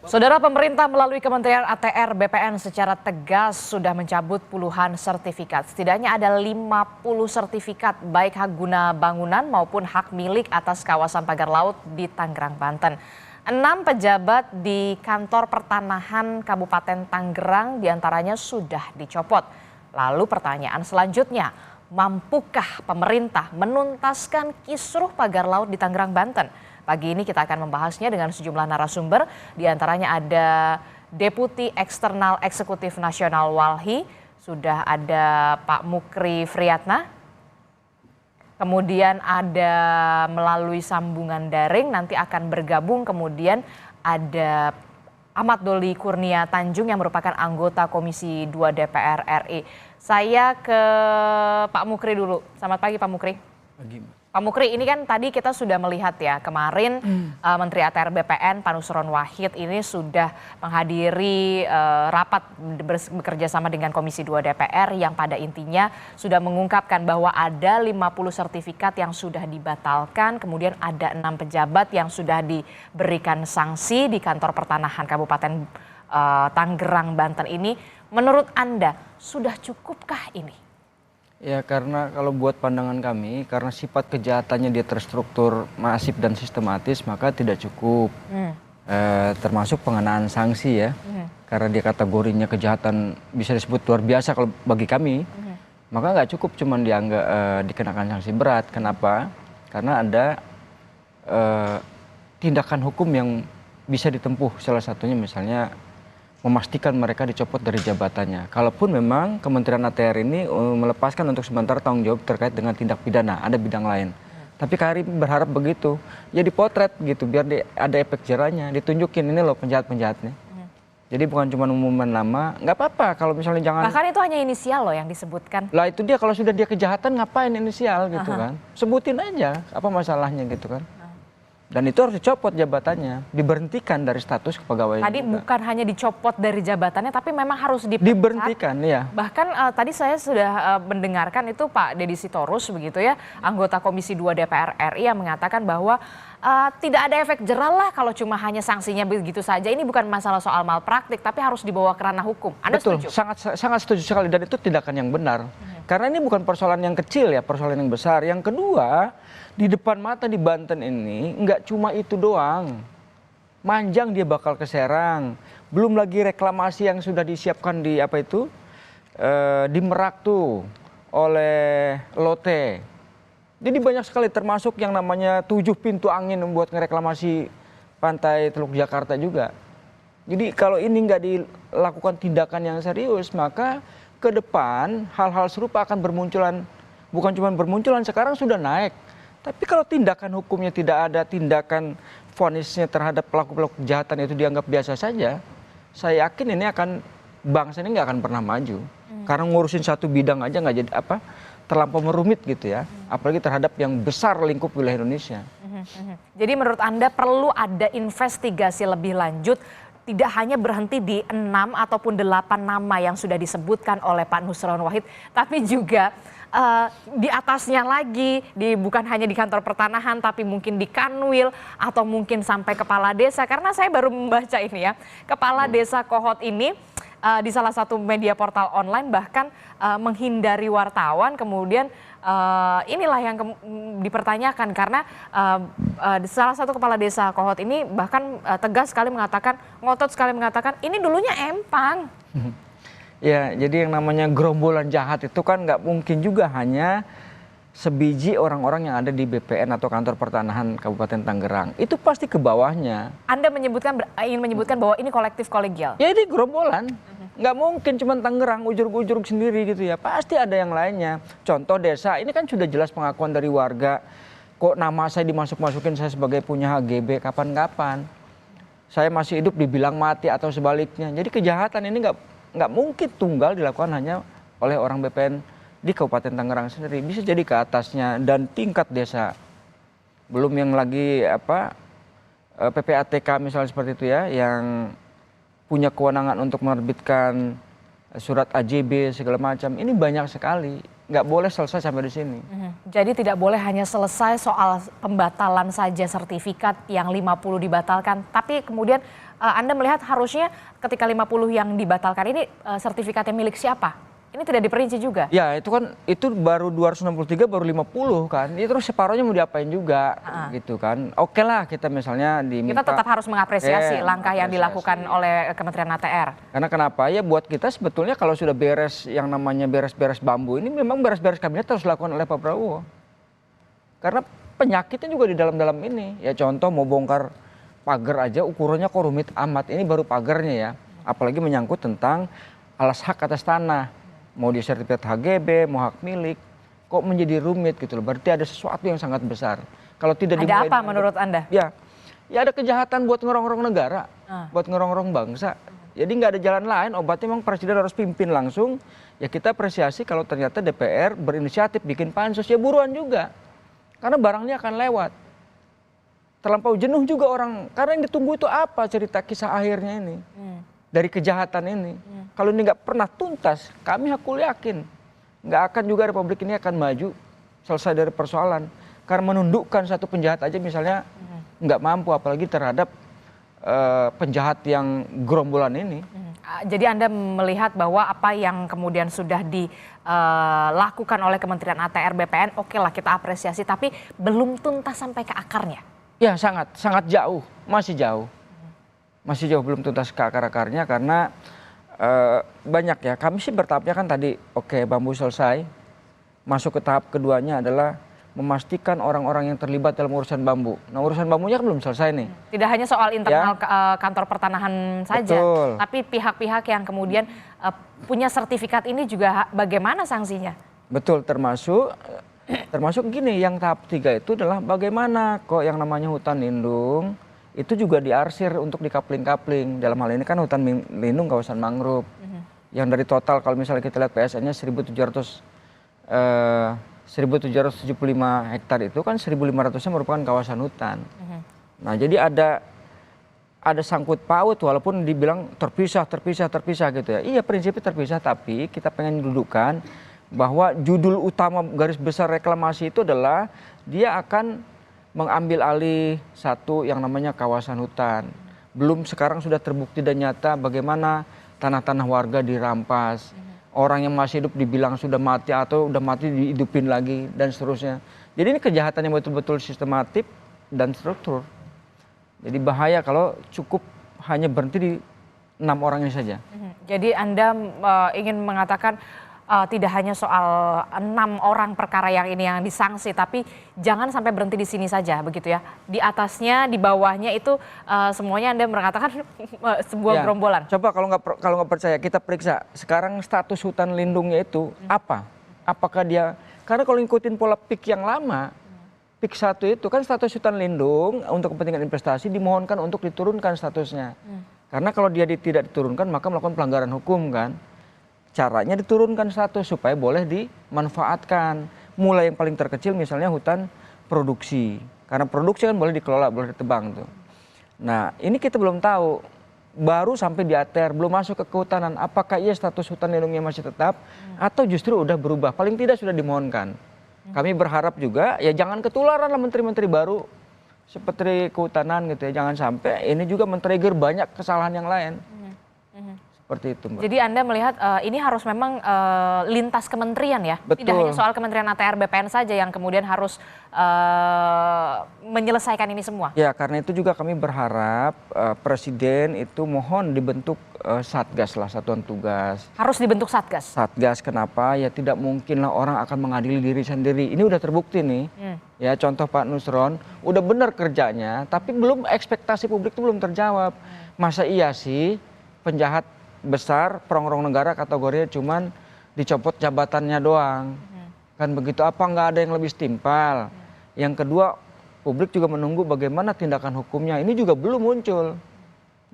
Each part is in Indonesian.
Saudara, pemerintah melalui Kementerian ATR BPN secara tegas sudah mencabut puluhan sertifikat. Setidaknya ada 50 sertifikat baik hak guna bangunan maupun hak milik atas kawasan pagar laut di Tangerang, Banten. 6 pejabat di kantor pertanahan Kabupaten Tangerang diantaranya sudah dicopot. Lalu pertanyaan selanjutnya, mampukah pemerintah menuntaskan kisruh pagar laut di Tangerang, Banten? Pagi ini kita akan membahasnya dengan sejumlah narasumber, diantaranya ada Deputi Eksternal Eksekutif Nasional Walhi, sudah ada Pak Mukri Friyatna, kemudian ada melalui sambungan daring nanti akan bergabung, kemudian ada Ahmad Doli Kurnia Tanjung yang merupakan anggota Komisi 2 DPR RI. Saya ke Pak Mukri dulu. Selamat pagi Pak Mukri. Pagi. Pak Mukri, ini kan tadi kita sudah melihat ya kemarin Menteri ATR BPN Pak Nusron Wahid ini sudah menghadiri rapat bekerja sama dengan Komisi 2 DPR yang pada intinya sudah mengungkapkan bahwa ada 50 sertifikat yang sudah dibatalkan, kemudian ada 6 pejabat yang sudah diberikan sanksi di kantor pertanahan Kabupaten Tangerang, Banten ini. Menurut Anda sudah cukupkah ini? Ya, karena kalau buat pandangan kami, karena sifat kejahatannya dia terstruktur masif dan sistematis, maka tidak cukup. Termasuk pengenaan sanksi ya. Karena dia kategorinya kejahatan bisa disebut luar biasa kalau bagi kami. Maka nggak cukup cuman dianggap dikenakan sanksi berat. Kenapa? Karena ada tindakan hukum yang bisa ditempuh. Salah satunya misalnya memastikan mereka dicopot dari jabatannya. Kalaupun memang Kementerian ATR ini melepaskan untuk sementara tanggung jawab terkait dengan tindak pidana, ada bidang lain. Tapi kami berharap begitu, ya dipotret gitu, biar ada efek jerahnya, ditunjukin ini loh penjahat-penjahatnya. Jadi bukan cuma umuman nama, nggak apa-apa kalau misalnya jangan. Bahkan itu hanya inisial loh yang disebutkan. Lah itu dia, kalau sudah dia kejahatan ngapain inisial gitu kan? Sebutin aja, apa masalahnya gitu kan? Dan itu harus dicopot jabatannya, diberhentikan dari status kepegawaian. Tadi juga bukan hanya dicopot dari jabatannya, tapi memang harus diberhentikan, ya. Bahkan tadi saya sudah mendengarkan itu Pak Deddy Sitorus begitu ya, anggota Komisi 2 DPR RI yang mengatakan bahwa tidak ada efek jerah lah kalau cuma hanya sanksinya begitu saja. Ini bukan masalah soal malpraktik, tapi harus dibawa ke ranah hukum. Anda Betul, setuju? sangat setuju sekali, dan itu tindakan yang benar. Karena ini bukan persoalan yang kecil ya, persoalan yang besar. Yang kedua, di depan mata di Banten ini nggak cuma itu doang. Manjang dia bakal ke Serang. Belum lagi reklamasi yang sudah disiapkan di di Merak tuh oleh Lotte. Jadi banyak sekali, termasuk yang namanya 7 pintu angin membuat ngereklamasi pantai Teluk Jakarta juga. Jadi kalau ini nggak dilakukan tindakan yang serius, maka ke depan hal-hal serupa akan bermunculan. Bukan cuma bermunculan, sekarang sudah naik. Tapi kalau tindakan hukumnya tidak ada, tindakan vonisnya terhadap pelaku-pelaku kejahatan itu dianggap biasa saja, saya yakin ini bangsa ini nggak akan pernah maju. Karena ngurusin satu bidang aja nggak jadi terlampau merumit gitu ya. Apalagi terhadap yang besar lingkup wilayah Indonesia. Jadi menurut Anda perlu ada investigasi lebih lanjut, tidak hanya berhenti di 6 ataupun 8 nama yang sudah disebutkan oleh Pak Nusron Wahid, tapi juga di atasnya lagi, bukan hanya di kantor pertanahan, tapi mungkin di Kanwil atau mungkin sampai kepala desa. Karena saya baru membaca ini ya, kepala desa Kohot ini di salah satu media portal online bahkan menghindari wartawan, kemudian inilah yang dipertanyakan karena salah satu kepala desa Kohot ini bahkan tegas sekali mengatakan, ngotot sekali mengatakan ini dulunya empang. Ya, jadi yang namanya gerombolan jahat itu kan nggak mungkin juga hanya sebiji orang-orang yang ada di BPN atau kantor pertanahan Kabupaten Tangerang. Itu pasti ke bawahnya. Anda ingin menyebutkan bahwa ini kolektif kolegial? Ya ini gerombolan. Nggak mungkin cuma Tangerang ujur-ujur sendiri gitu ya. Pasti ada yang lainnya. Contoh desa, ini kan sudah jelas pengakuan dari warga. Kok nama saya dimasuk-masukin saya sebagai punya HGB kapan-kapan. Saya masih hidup dibilang mati atau sebaliknya. Jadi kejahatan ini nggak mungkin tunggal dilakukan hanya oleh orang BPN di Kabupaten Tangerang sendiri, bisa jadi ke atasnya dan tingkat desa. Belum yang lagi PPATK misalnya seperti itu ya, yang punya kewenangan untuk menerbitkan surat AJB segala macam. Ini banyak sekali. nggak boleh selesai sampai di sini. Jadi tidak boleh hanya selesai soal pembatalan saja sertifikat yang 50 dibatalkan, tapi kemudian Anda melihat harusnya ketika 50 yang dibatalkan ini sertifikatnya milik siapa? Ini tidak diperinci juga. Ya itu kan itu baru 263 baru 50 kan. Itu terus separohnya mau diapain juga gitu kan. Oke lah kita misalnya diminta. Kita tetap harus mengapresiasi langkah yang dilakukan oleh Kementerian ATR. Karena kenapa ya buat kita sebetulnya kalau sudah beres yang namanya beres-beres bambu ini memang beres-beres kabinet harus dilakukan oleh Pak Prabowo. Karena penyakitnya juga di dalam-dalam ini. Ya contoh mau bongkar pagar aja ukurannya kok rumit amat. Ini baru pagarnya ya. Apalagi menyangkut tentang alas hak atas tanah. Mau di sertifikat HGB, mau hak milik, kok menjadi rumit gitu loh. Berarti ada sesuatu yang sangat besar. Kalau tidak ada apa menurut Anda? Ya ada kejahatan buat ngerongrong negara, buat ngerongrong bangsa. Jadi nggak ada jalan lain, obatnya memang presiden harus pimpin langsung. Ya kita apresiasi kalau ternyata DPR berinisiatif bikin pansus, ya buruan juga. Karena barangnya akan lewat. Terlampau jenuh juga orang, karena yang ditunggu itu apa cerita kisah akhirnya ini. Dari kejahatan ini. Kalau ini nggak pernah tuntas, kami hakul yakin nggak akan juga republik ini akan maju selesai dari persoalan. Karena menundukkan satu penjahat aja misalnya nggak mampu, apalagi terhadap penjahat yang gerombolan ini. Jadi Anda melihat bahwa apa yang kemudian sudah dilakukan oleh Kementerian ATR BPN, oke lah kita apresiasi, tapi belum tuntas sampai ke akarnya. Ya sangat jauh, masih jauh. Masih jauh belum tuntas ke akar-akarnya karena banyak ya. Kami sih bertahapnya kan tadi oke bambu selesai. Masuk ke tahap keduanya adalah memastikan orang-orang yang terlibat dalam urusan bambu. Nah urusan bambunya kan belum selesai nih. Tidak hanya soal internal kantor pertanahan saja. Betul. Tapi pihak-pihak yang kemudian punya sertifikat ini juga bagaimana sanksinya? Betul, termasuk gini yang tahap 3 itu adalah bagaimana kok yang namanya hutan lindung itu juga diarsir untuk dikapling-kapling. Dalam hal ini kan hutan lindung kawasan mangrove. Yang dari total kalau misalnya kita lihat PSN-nya 1.775 hektar itu kan 1.500-nya merupakan kawasan hutan. Nah jadi ada sangkut paut walaupun dibilang terpisah gitu ya. Iya prinsipnya terpisah, tapi kita pengen dudukkan bahwa judul utama garis besar reklamasi itu adalah dia akan mengambil alih satu yang namanya kawasan hutan. Belum sekarang sudah terbukti dan nyata bagaimana tanah-tanah warga dirampas. Orang yang masih hidup dibilang sudah mati atau udah mati dihidupin lagi dan seterusnya. Jadi ini kejahatan yang betul-betul sistematik dan struktur. Jadi bahaya kalau cukup hanya berhenti di 6 orang ini saja. Jadi Anda ingin mengatakan tidak hanya soal 6 orang perkara yang ini yang disanksi, tapi jangan sampai berhenti di sini saja, begitu ya. Di atasnya, di bawahnya itu semuanya Anda mengatakan sebuah gerombolan. Coba kalau nggak percaya kita periksa sekarang status hutan lindungnya itu apa? Apakah dia? Karena kalau ngikutin pola PIK yang lama, PIK 1 itu kan status hutan lindung untuk kepentingan investasi dimohonkan untuk diturunkan statusnya. Karena kalau dia tidak diturunkan maka melakukan pelanggaran hukum kan. Caranya diturunkan status supaya boleh dimanfaatkan. Mulai yang paling terkecil misalnya hutan produksi. Karena produksi kan boleh dikelola, boleh ditebang tuh. Nah ini kita belum tahu. Baru sampai di ATR, belum masuk ke kehutanan. Apakah iya status hutan lindungnya masih tetap atau justru udah berubah? Paling tidak sudah dimohonkan. Kami berharap juga ya jangan ketularan lah menteri-menteri baru seperti kehutanan gitu ya. Jangan sampai ini juga men-trigger banyak kesalahan yang lain. Seperti itu, Mbak. Jadi Anda melihat ini harus memang lintas kementerian ya? Betul. Tidak hanya soal Kementerian ATR BPN saja yang kemudian harus menyelesaikan ini semua? Ya karena itu juga kami berharap Presiden itu mohon dibentuk Satgas lah, satuan tugas. Harus dibentuk Satgas? Satgas kenapa? Ya tidak mungkin lah orang akan mengadili diri sendiri. Ini udah terbukti nih. Ya contoh Pak Nusron, udah benar kerjanya tapi belum ekspektasi publik itu belum terjawab. Masa iya sih penjahat besar perongrong negara kategorinya cuman dicopot jabatannya doang. Kan begitu, apa nggak ada yang lebih setimpal? Yang kedua publik juga menunggu bagaimana tindakan hukumnya, ini juga belum muncul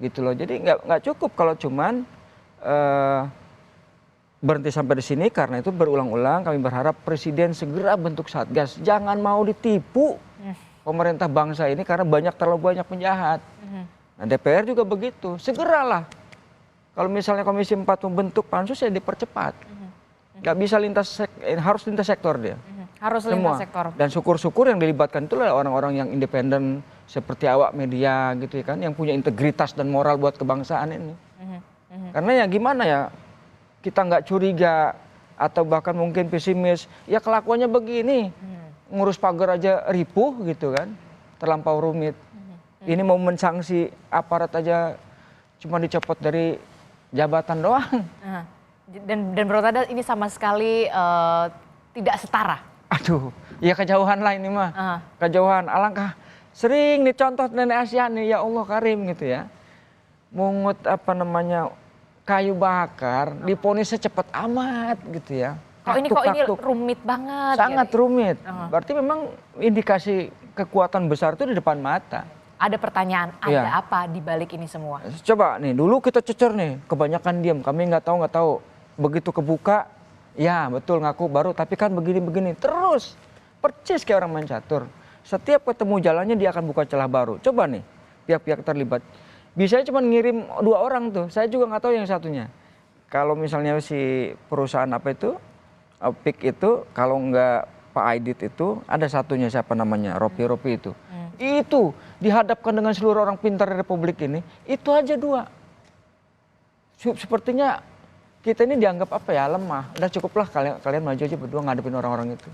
gitu loh. Jadi nggak cukup kalau cuman berhenti sampai di sini. Karena itu berulang-ulang kami berharap Presiden segera bentuk Satgas, jangan mau ditipu pemerintah bangsa ini karena terlalu banyak penjahat. Nah DPR juga begitu, segeralah. Kalau misalnya Komisi 4 membentuk pansus ya dipercepat. Nggak bisa harus lintas sektor dia. Harus Semua. lintas sektor. Dan syukur-syukur yang dilibatkan itu adalah orang-orang yang independen seperti awak media gitu ya kan, yang punya integritas dan moral buat kebangsaan ini. Karena ya gimana ya, kita nggak curiga atau bahkan mungkin pesimis, ya kelakuannya begini, ngurus pagar aja ripuh gitu kan, terlampau rumit. Ini mau mensanksi aparat aja cuma dicopot dari jabatan doang. Dan menurut Anda ini sama sekali tidak setara? Aduh, ya kejauhan lah ini mah. Kejauhan, alangkah sering dicontoh nenek Asia nih, ya Allah Karim gitu ya. Mungut kayu bakar, diponis secepat amat gitu ya. Kok ini rumit banget? Sangat gitu. rumit. Berarti memang indikasi kekuatan besar itu di depan mata. Ada pertanyaan, ada apa di balik ini semua? Coba nih, dulu kita cecer nih, kebanyakan diam, kami nggak tahu. Begitu kebuka, ya betul ngaku baru, tapi kan begini-begini. Terus, percis kayak orang main catur. Setiap ketemu jalannya dia akan buka celah baru. Coba nih, pihak-pihak terlibat. Biasanya cuma ngirim 2 orang tuh, saya juga nggak tahu yang satunya. Kalau misalnya si perusahaan apa itu, PIK itu, kalau nggak Pak Aidit itu, ada satunya siapa namanya, Ropi itu. Itu dihadapkan dengan seluruh orang pintar di Republik ini, itu aja 2. Sepertinya kita ini dianggap lemah. Udah cukuplah kalian maju aja berdua ngadepin orang-orang itu.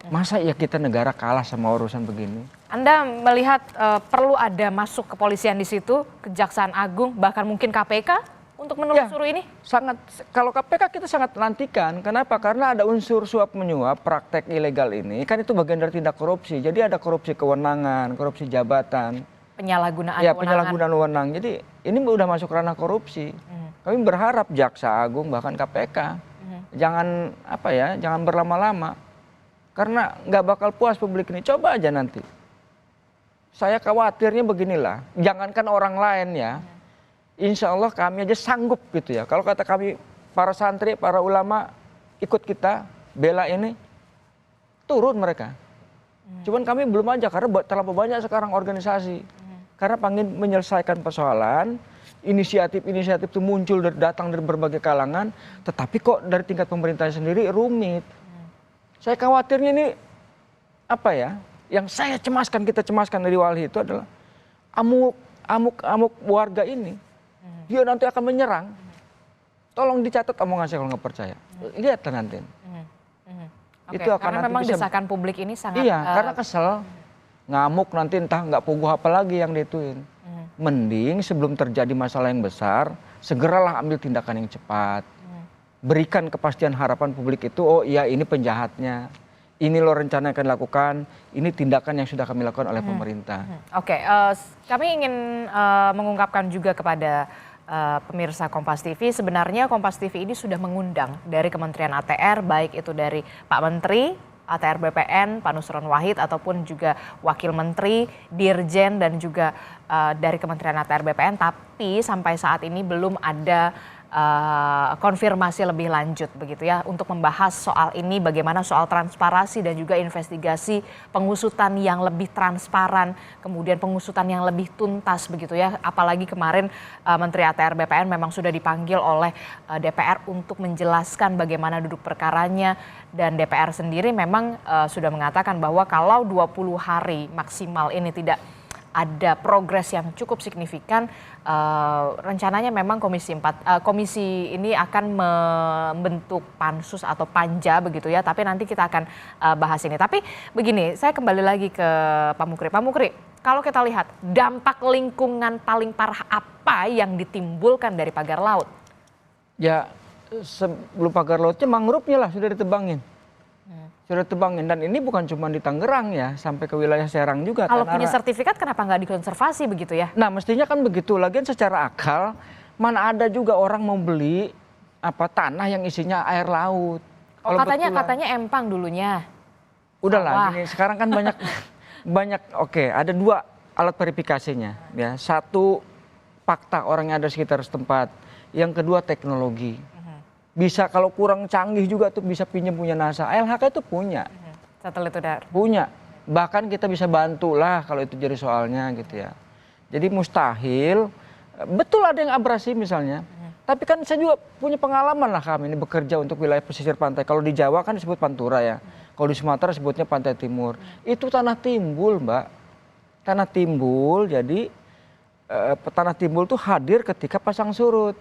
Masa ya kita negara kalah sama urusan begini? Anda melihat perlu ada masuk kepolisian di situ, Kejaksaan Agung, bahkan mungkin KPK untuk menelusuri ini? Sangat. Kalau KPK kita sangat nantikan. Kenapa? Karena ada unsur suap menyuap, praktek ilegal ini. Kan itu bagian dari tindak korupsi. Jadi ada korupsi kewenangan, korupsi jabatan. Penyalahgunaan kewenangan. Penyalahgunaan wewenang. Jadi ini udah masuk ranah korupsi. Kami berharap Jaksa Agung bahkan KPK jangan jangan berlama-lama, karena nggak bakal puas publik ini. Coba aja nanti. Saya khawatirnya beginilah, jangankan orang lain ya, insya Allah kami aja sanggup gitu ya. Kalau kata kami para santri, para ulama ikut kita bela ini, turun mereka. Cuman kami belum aja karena terlalu banyak sekarang organisasi. Karena pengen menyelesaikan persoalan. Inisiatif itu muncul datang dari berbagai kalangan, tetapi kok dari tingkat pemerintah sendiri rumit. Saya khawatirnya ini yang kita cemaskan dari Walhi itu adalah amuk warga ini. Dia nanti akan menyerang. Tolong dicatat omongan saya kalau nggak percaya. Lihatlah nanti. Itu akan karena nanti memang desakan publik ini sangat. Iya, karena kesel. Ngamuk nanti entah nggak puguh apa lagi yang dituin. Mending sebelum terjadi masalah yang besar, segeralah ambil tindakan yang cepat. Berikan kepastian harapan publik itu, oh iya ini penjahatnya. Ini loh rencana yang akan dilakukan, ini tindakan yang sudah kami lakukan oleh pemerintah. Oke, kami ingin mengungkapkan juga kepada pemirsa Kompas TV, sebenarnya Kompas TV ini sudah mengundang dari Kementerian ATR, baik itu dari Pak Menteri, ATR BPN, Pak Nusron Wahid, ataupun juga Wakil Menteri, Dirjen, dan juga dari Kementerian ATR BPN, tapi sampai saat ini belum ada konfirmasi lebih lanjut begitu ya untuk membahas soal ini, bagaimana soal transparansi dan juga investigasi pengusutan yang lebih transparan, kemudian pengusutan yang lebih tuntas begitu ya. Apalagi kemarin Menteri ATR BPN memang sudah dipanggil oleh DPR untuk menjelaskan bagaimana duduk perkaranya, dan DPR sendiri memang sudah mengatakan bahwa kalau 20 hari maksimal ini tidak ada progres yang cukup signifikan, rencananya memang komisi ini akan membentuk pansus atau panja begitu ya, tapi nanti kita akan bahas ini. Tapi begini, saya kembali lagi ke Pak Mukri. Pak Mukri, kalau kita lihat dampak lingkungan paling parah apa yang ditimbulkan dari pagar laut? Ya sebelum pagar lautnya mangrove-nya lah sudah ditebangin. Sudah tebangin, dan ini bukan cuma di Tangerang ya, sampai ke wilayah Serang juga. Kalau punya sertifikat kenapa nggak dikonservasi begitu ya? Nah mestinya kan begitu, lagian secara akal mana ada juga orang mau beli tanah yang isinya air laut. Oh, katanya empang dulunya. Udahlah, ini sekarang kan banyak. Oke, ada 2 alat verifikasinya ya. 1 fakta orang yang ada sekitar setempat, yang kedua teknologi. Bisa kalau kurang canggih juga tuh bisa pinjam punya NASA. LHK itu punya. Satelit udara. Punya. Bahkan kita bisa bantulah kalau itu jadi soalnya gitu ya. Jadi mustahil. Betul ada yang abrasi misalnya. Tapi kan saya juga punya pengalaman lah kami ini bekerja untuk wilayah pesisir pantai. Kalau di Jawa kan disebut Pantura ya. Kalau di Sumatera sebutnya Pantai Timur. Itu tanah timbul, Mbak. Tanah timbul, jadi tanah timbul tuh hadir ketika pasang surut.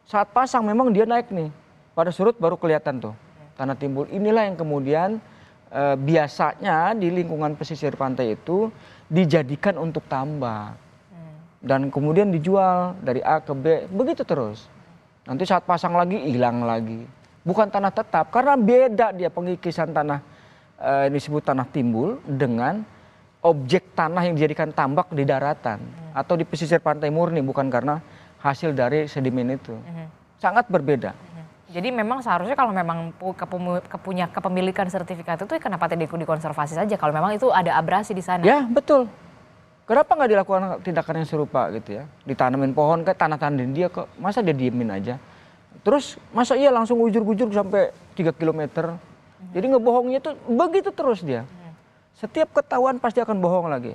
Saat pasang memang dia naik nih. Pada surut baru kelihatan tuh tanah timbul. Inilah yang kemudian biasanya di lingkungan pesisir pantai itu dijadikan untuk tambak. Dan kemudian dijual dari A ke B, begitu terus. Nanti saat pasang lagi hilang lagi. Bukan tanah tetap karena beda dia pengikisan tanah disebut tanah timbul dengan objek tanah yang dijadikan tambak di daratan atau di pesisir pantai murni, bukan karena hasil dari sedimen itu. Sangat berbeda. Jadi memang seharusnya kalau memang punya kepemilikan sertifikat itu kenapa tidak dikonservasi saja kalau memang itu ada abrasi di sana? Ya betul. Kenapa nggak dilakukan tindakan yang serupa gitu ya? Ditanamin pohon kayak tanah-tanah dia kok, masa dia diemin aja? Terus masa iya langsung ujur-ujur sampai 3 kilometer? Jadi ngebohongnya tuh begitu terus dia. Setiap ketahuan pasti akan bohong lagi.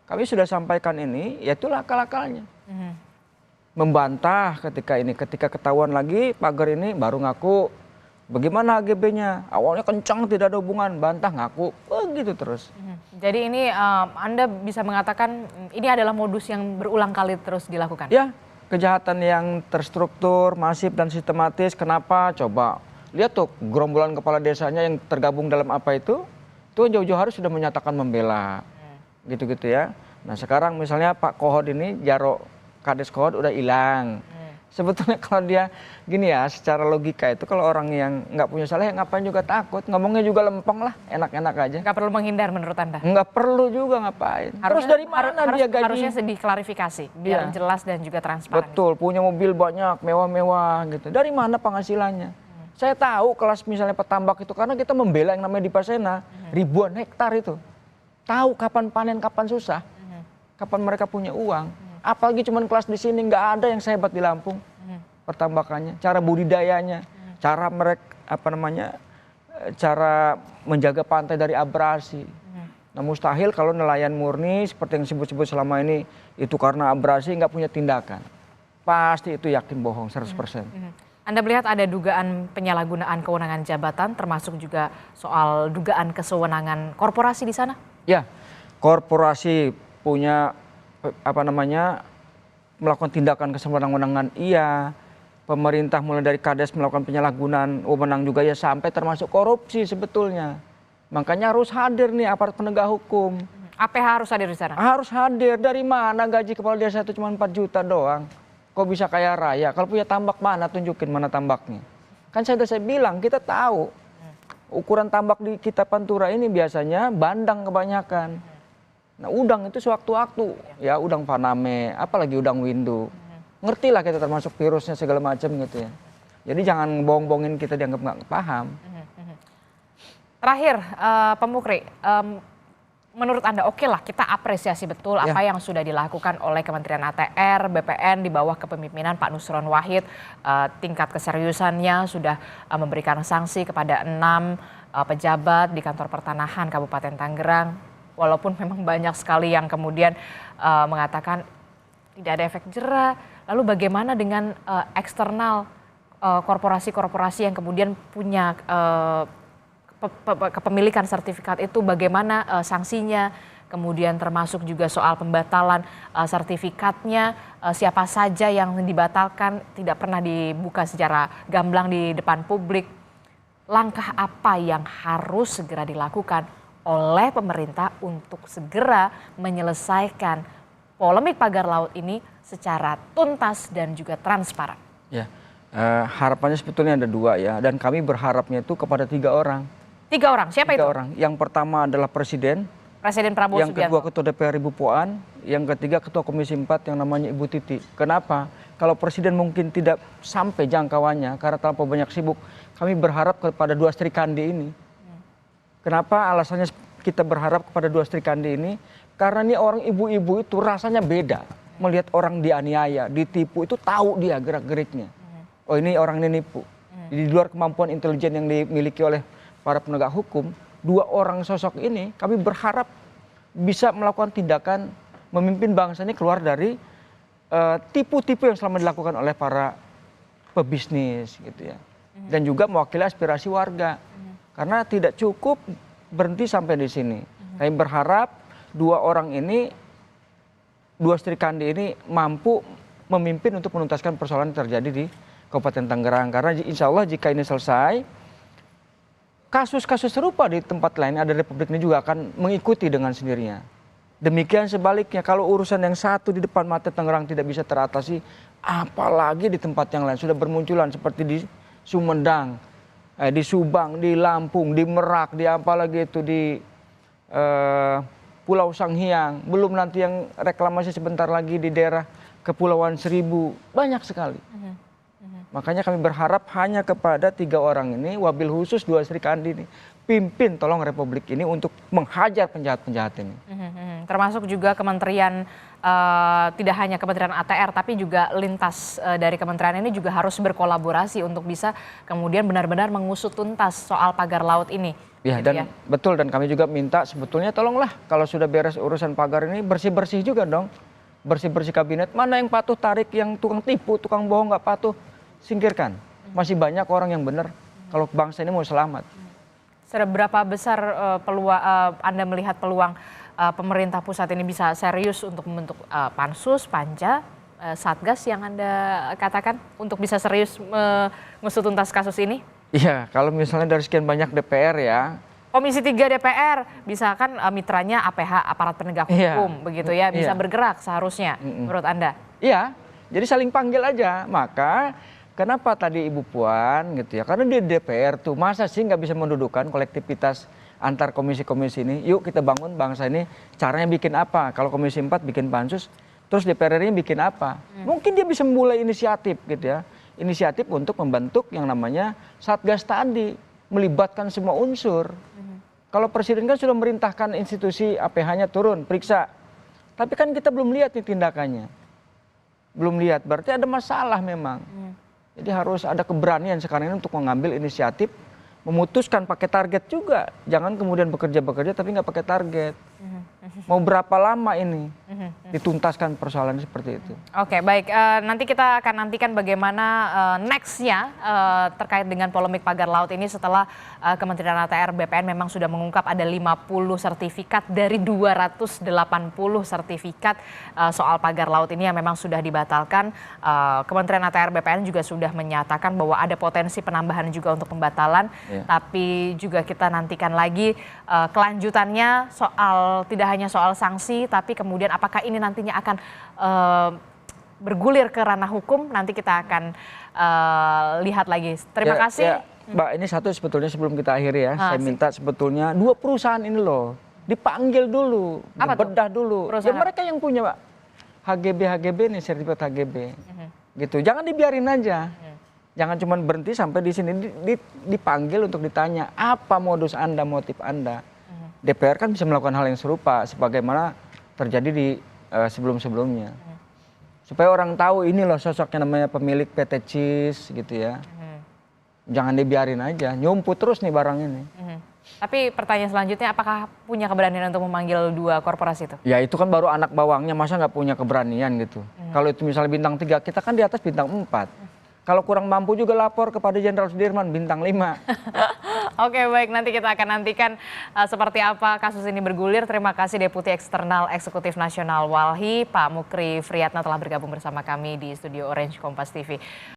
Kami sudah sampaikan ini, ya itulah akal-akalnya. Membantah ketika ketahuan lagi pagar ini baru ngaku. Bagaimana HGB-nya? Awalnya kencang tidak ada hubungan, bantah ngaku, begitu terus. Jadi ini Anda bisa mengatakan ini adalah modus yang berulang kali terus dilakukan? Ya, kejahatan yang terstruktur, masif dan sistematis. Kenapa? Coba lihat tuh gerombolan kepala desanya yang tergabung dalam apa itu jauh-jauh hari sudah menyatakan membela, gitu-gitu ya. Nah sekarang misalnya Pak Kohod ini, Jaro Kades Kohod udah hilang. Sebetulnya kalau dia gini ya, secara logika itu kalau orang yang nggak punya salah ya ngapain juga takut, ngomongnya juga lempeng lah, enak-enak aja. Nggak perlu menghindar menurut Anda? Nggak perlu juga ngapain. Terus dari mana dia gaji? Harusnya diklarifikasi biar jelas dan juga transparan. Betul, punya mobil banyak, mewah-mewah gitu. Dari mana penghasilannya? Saya tahu kelas misalnya petambak itu karena kita membela yang namanya Dipasena, ribuan hektar itu. Tahu kapan panen, kapan susah, kapan mereka punya uang. Apalagi cuman kelas di sini, nggak ada yang sehebat di Lampung pertambakannya, cara budidayanya, cara mereka cara menjaga pantai dari abrasi. Nah mustahil kalau nelayan murni seperti yang disebut-sebut selama ini itu karena abrasi nggak punya tindakan. Pasti itu yakin bohong 100%. Anda melihat ada dugaan penyalahgunaan kewenangan jabatan termasuk juga soal dugaan kesewenangan korporasi di sana? Ya, korporasi punya melakukan tindakan kesewenang-wenangan iya. Pemerintah mulai dari Kades melakukan penyalahgunaan wewenang juga ya sampai termasuk korupsi sebetulnya. Makanya harus hadir nih aparat penegak hukum. APH harus hadir di sana? Harus hadir. Dari mana gaji kepala desa itu cuma 4 juta doang? Kok bisa kaya raya? Kalau punya tambak mana? Tunjukin mana tambaknya. Kan saya bilang kita tahu. Ukuran tambak di kita Pantura ini biasanya bandang kebanyakan. Nah udang itu sewaktu-waktu. Ya udang Paname, apalagi udang Windu. Ngerti lah kita termasuk virusnya segala macam gitu ya. Jadi jangan bohong-bohongin kita dianggap nggak paham. Terakhir, Pak Mukri, menurut Anda oke lah kita apresiasi betul apa yang sudah dilakukan oleh Kementerian ATR, BPN di bawah kepemimpinan Pak Nusron Wahid. Tingkat keseriusannya sudah memberikan sanksi kepada 6 pejabat di kantor pertanahan Kabupaten Tangerang. Walaupun memang banyak sekali yang kemudian mengatakan tidak ada efek jera. Lalu bagaimana dengan eksternal korporasi-korporasi yang kemudian punya kepemilikan sertifikat itu, bagaimana sanksinya, kemudian termasuk juga soal pembatalan sertifikatnya, siapa saja yang dibatalkan tidak pernah dibuka secara gamblang di depan publik. Langkah apa yang harus segera dilakukan oleh pemerintah untuk segera menyelesaikan polemik pagar laut ini secara tuntas dan juga transparan? Ya, harapannya sebetulnya ada 2 ya, dan kami berharapnya itu kepada 3 orang. 3 orang, siapa 3 itu? orang. Yang pertama adalah Presiden Prabowo yang Subianto. Kedua Ketua DPR Ibu Puan, yang ketiga Ketua Komisi 4 yang namanya Ibu Titi. Kenapa? Kalau Presiden mungkin tidak sampai jangkauannya karena terlalu banyak sibuk, kami berharap kepada 2 Sri Kandi ini. Kenapa alasannya kita berharap kepada 2 Sri Kandi ini? Karena ini orang ibu-ibu itu rasanya beda. Melihat orang dianiaya, ditipu itu tahu dia gerak-geriknya. Oh ini orang ini nipu. Di luar kemampuan intelijen yang dimiliki oleh para penegak hukum, 2 orang sosok ini kami berharap bisa melakukan tindakan memimpin bangsa ini keluar dari tipu-tipu yang selama dilakukan oleh para pebisnis gitu ya. Dan juga mewakili aspirasi warga. Karena tidak cukup berhenti sampai di sini. Kami berharap dua Sri Kandi ini mampu memimpin untuk menuntaskan persoalan yang terjadi di Kabupaten Tangerang. Karena insya Allah jika ini selesai, kasus-kasus serupa di tempat lain ada Republik ini juga akan mengikuti dengan sendirinya. Demikian sebaliknya, kalau urusan yang satu di depan mata Tangerang tidak bisa teratasi, apalagi di tempat yang lain sudah bermunculan seperti di Sumedang, di Subang, di Lampung, di Merak, di apalagi itu di Pulau Sanghyang, belum nanti yang reklamasi sebentar lagi di daerah Kepulauan Seribu, banyak sekali. Makanya kami berharap hanya kepada 3 orang ini, wabil khusus 2 Sri Kandi ini, pimpin tolong Republik ini untuk menghajar penjahat-penjahat ini. Termasuk juga kementerian, tidak hanya Kementerian ATR, tapi juga lintas dari kementerian ini juga harus berkolaborasi untuk bisa kemudian benar-benar mengusut tuntas soal pagar laut ini. Ya, gitu dan betul, dan kami juga minta sebetulnya tolonglah kalau sudah beres urusan pagar ini bersih-bersih juga dong. Bersih-bersih kabinet, mana yang patuh tarik, yang tukang tipu, tukang bohong nggak patuh, singkirkan. Masih banyak orang yang benar kalau bangsa ini mau selamat. Seberapa besar Anda melihat peluang pemerintah pusat ini bisa serius untuk membentuk Pansus, Panja, Satgas yang Anda katakan untuk bisa serius mengusut tuntas kasus ini? Iya, kalau misalnya dari sekian banyak DPR ya. Komisi 3 DPR, bisa kan mitranya APH, aparat penegak hukum, begitu ya, bisa bergerak seharusnya menurut Anda? Iya, jadi saling panggil aja. Maka kenapa tadi Ibu Puan gitu ya, karena di DPR tuh masa sih nggak bisa mendudukan kolektivitas antar komisi-komisi ini. Yuk kita bangun bangsa ini, caranya bikin apa? Kalau Komisi 4 bikin pansus, terus DPR ini bikin apa? Mungkin dia bisa memulai inisiatif gitu ya. Inisiatif untuk membentuk yang namanya Satgas tadi, melibatkan semua unsur. Kalau Presiden kan sudah merintahkan institusi APH-nya turun, periksa. Tapi kan kita belum lihat nih tindakannya. Belum lihat, berarti ada masalah memang. Jadi harus ada keberanian sekarang ini untuk mengambil inisiatif, memutuskan pakai target juga. Jangan kemudian bekerja-bekerja tapi nggak pakai target. Mau berapa lama ini dituntaskan persoalan seperti itu. Oke, baik. Nanti kita akan nantikan bagaimana next-nya terkait dengan polemik pagar laut ini setelah Kementerian ATR BPN memang sudah mengungkap ada 50 sertifikat dari 280 sertifikat soal pagar laut ini yang memang sudah dibatalkan. Kementerian ATR BPN juga sudah menyatakan bahwa ada potensi penambahan juga untuk pembatalan. Tapi juga kita nantikan lagi kelanjutannya soal tidak hanya soal sanksi, tapi kemudian apakah ini nantinya akan bergulir ke ranah hukum, nanti kita akan lihat lagi. Terima kasih. Mbak, ini satu sebetulnya sebelum kita akhiri ya, saya minta sebetulnya 2 perusahaan ini loh, dipanggil dulu, dibedah dulu. Ya mereka yang punya Pak, HGB nih, sertifikat HGB. Gitu, jangan dibiarin aja. Jangan cuma berhenti sampai di sini, dipanggil untuk ditanya, apa modus Anda, motif Anda. DPR kan bisa melakukan hal yang serupa sebagaimana terjadi di sebelum-sebelumnya. Supaya orang tahu ini loh sosoknya namanya pemilik PT CIS gitu ya. Jangan dibiarin aja, nyumput terus nih barang ini. Tapi pertanyaan selanjutnya, apakah punya keberanian untuk memanggil 2 korporasi itu? Ya itu kan baru anak bawangnya, masa nggak punya keberanian gitu. Kalau itu misalnya bintang 3, kita kan di atas bintang 4. Kalau kurang mampu juga lapor kepada Jenderal Sudirman bintang 5. Oke, baik, nanti kita akan nantikan seperti apa kasus ini bergulir. Terima kasih Deputi Eksternal Eksekutif Nasional Walhi, Pak Mukri Friyatna telah bergabung bersama kami di studio Orange Kompas TV.